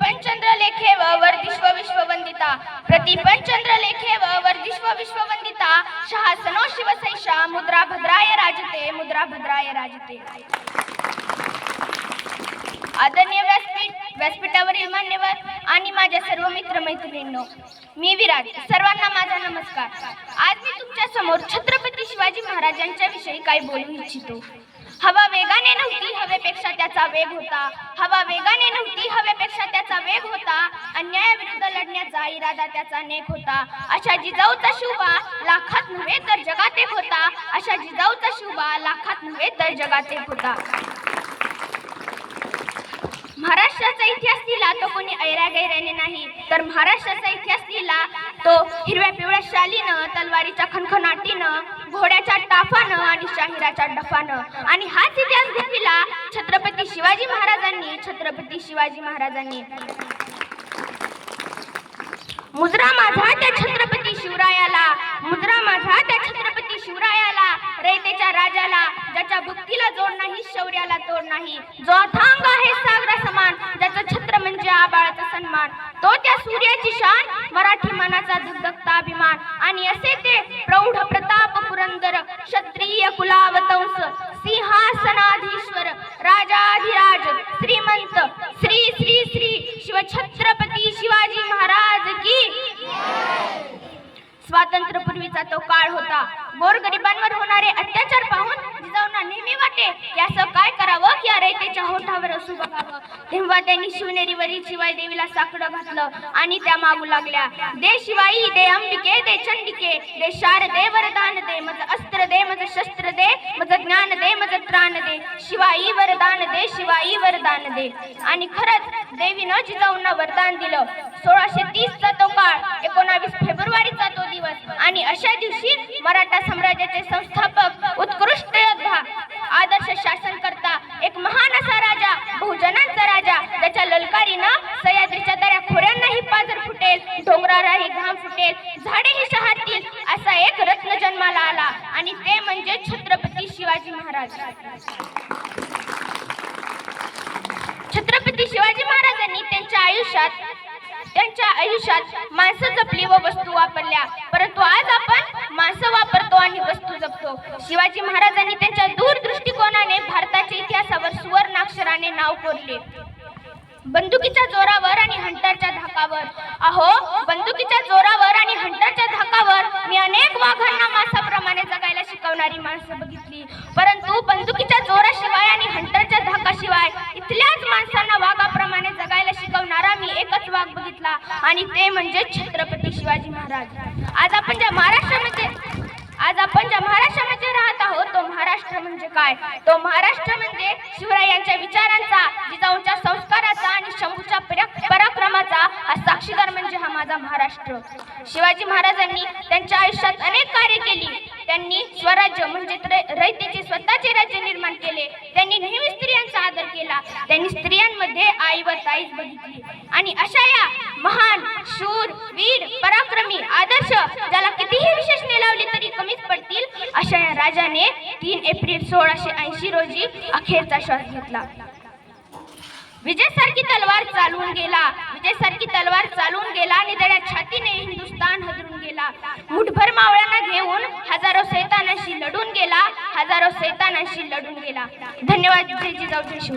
प्रतिपंचंद्र लेखे व वर्धिष्व विश्ववंदिता प्रतिपंचंद्र लेखे व वर्धिष्व विश्ववंदिता शहासनो शिवसैषा मुद्रा भद्राय राजते आदरणीय व्यासपीठावरील मान्यवर आणि माझ्या सर्व मित्र मैत्रिणींनो, मी विराज. सर्वांना माझा नमस्कार. आज मी तुमच्या समोर छत्रपती शिवाजी महाराजांच्या विषयी काही बोलू इच्छितो. हवा वेगाने नव्हती, हवेपेक्षा त्याचा वेग होता. हवा वेगाने नव्हती, हवेपेक्षा त्याचा वेग होता. अन्यायाविरुद्ध लढण्याचा इरादा त्याचा नेक होता. अशा जिजाऊचा शिवबा लाखात नव्हे तर जगात एक होता. अशा जिजाऊचा शिवबा लाखात नव्हे तर जगात एक होता. महाराष्ट्राचा इतिहास लिहिला तो कोणी ऐरागैराने नाही, तर महाराष्ट्राचा इतिहास लिहिला तो हिरव्या पिवळ्या शालीनं, तलवारीच्या खणखणाटीनं, घोड्याच्या टाफानं आणि शाहिराच्या डफानं. आणि हाच इतिहास लिहिला छत्रपती शिवाजी महाराजांनी. मुजरा माझा त्या छत्रपती शिवरायाला, मुजरा माझा त्या छत्रपती शिवरायाला, रयतेच्या राजाला, ज्याच्या भक्तीला जोड नाही, शौर्याला तोड नाही, जो अथांग आहे सागरा समान, ज्याचं छत्र म्हणजे आबाळाचा सन्मान, तो त्या सूर्याची शान, मराठी मनाचा धगधगता अभिमान. आणि असे ते प्रौढ प्रताप पुरंदर, क्षत्रिय कुलावतंस, सिंहासनाधीश्वर, राजाधिराज, श्रीमंत, श्री श्री श्री शिवछत्रपती शिवाजी महाराज की. स्वातंत्र्यपूर्वीचा तो काळ होता. गोरगरिबांवर होणारे अत्याचार पाहून जिजाऊंना नेहमी वाटे की असं काय करावं की रयतेच्या होठावर असू बघावं. तेव्हा त्यांनी शिवनेरीवरील शिवाई देवीला साकडं घातलं आणि त्या मागू लागल्या, दे शिवाई, दे अंबिके, दे चंडिके, दे शारदे वरदान दे, मज अस्त्र दे, मज शस्त्र दे, मज ज्ञान दे, मज त्राण दे, शिवाई वरदान दे, शिवाई वरदान दे. आणि खरंच देवीनं जिजाऊंना वरदान दिलं. 1630 चा तो काळ, 19 फेब्रुवारीचा तो दिवस. आणि अशा दिवशी मराठा साम्राज्याचे संस्थापक, उत्कृष्ट योद्धा, आदर्श शासन करता, एक महान असा राजा, बहुजनांचा राजा, ज्याच्या ललकारीनं सह्याद्रीच्या दऱ्या खोऱ्यांनाही पाझर फुटेल, डोंगरावरही घाम फुटेल, झाडेही शहारतील, असा एक रत्न जन्माला आला. आणि ते म्हणजे छत्रपती शिवाजी महाराज. छत्रपती शिवाजी महाराजांनी त्यांच्या आयुष्यात माणसं जपली व वस्तू वापरल्या, परंतु आज आपण माणसं वापरतो आणि वस्तू जपतो. शिवाजी महाराजांनी त्यांच्या दूरदृष्टिकोनाने भारताच्या इतिहासावर सुवर्णाक्षराने नाव कोरले. बंदुकीच्या जोरावर आणि हंटरच्या धाकावर, अहो बंदुकीच्या जोरावर आणि हंटरच्या धाकावर मी अनेक वाघांना मासाप्रमाणे जगायला शिकवणारी माणसं बघितली, परंतु बंदुकीच्या जोराशिवाय आणि हंटरच्या धाकाशिवाय इथल्याच माणसांना वाघाप्रमाणे जगायला शिकवणारा मी एकच वाघ बघितला, आणि ते म्हणजे छत्रपती शिवाजी महाराज. आज आपण ज्या महाराष्ट्रामध्ये राहत आहोत, तो महाराष्ट्र म्हणजे काय? तो महाराष्ट्र म्हणजे शिवरायांच्या विचारांचा, जिजाऊंच्या संस्काराचा आणि शंभूच्या पराक्रमाचा हा साक्षीदार म्हणजे हा माझा महाराष्ट्र. शिवाजी महाराजांनी त्यांच्या आयुष्यात अनेक कार्य केली. त्यांनी स्वराज्य म्हणजे रयतेचे स्वतःचे राज्य निर्माण केले. त्यांनी नेहमी स्त्रियांचा आदर केला. त्यांनी स्त्रियांमध्ये आई व ताईच बघितली. आणि अशा या महान, शूर, वीर, पराक्रमी, आदर्श, ज्याला कितीही विशेषणे लावली तरी कमीच पडतील, अशा या राजाने 3 एप्रिल 1680 रोजी अखेरचा श्वास घेतला. विजयसारखी तलवार चालवून गेला, निधड्या छातीने हिंदुस्तान हदरून गेला. मुठभर मावळ्यांना घेऊन हजारो सैतानाशी लढून गेला. धन्यवाद. जय जिजाऊ, जय शिवराय.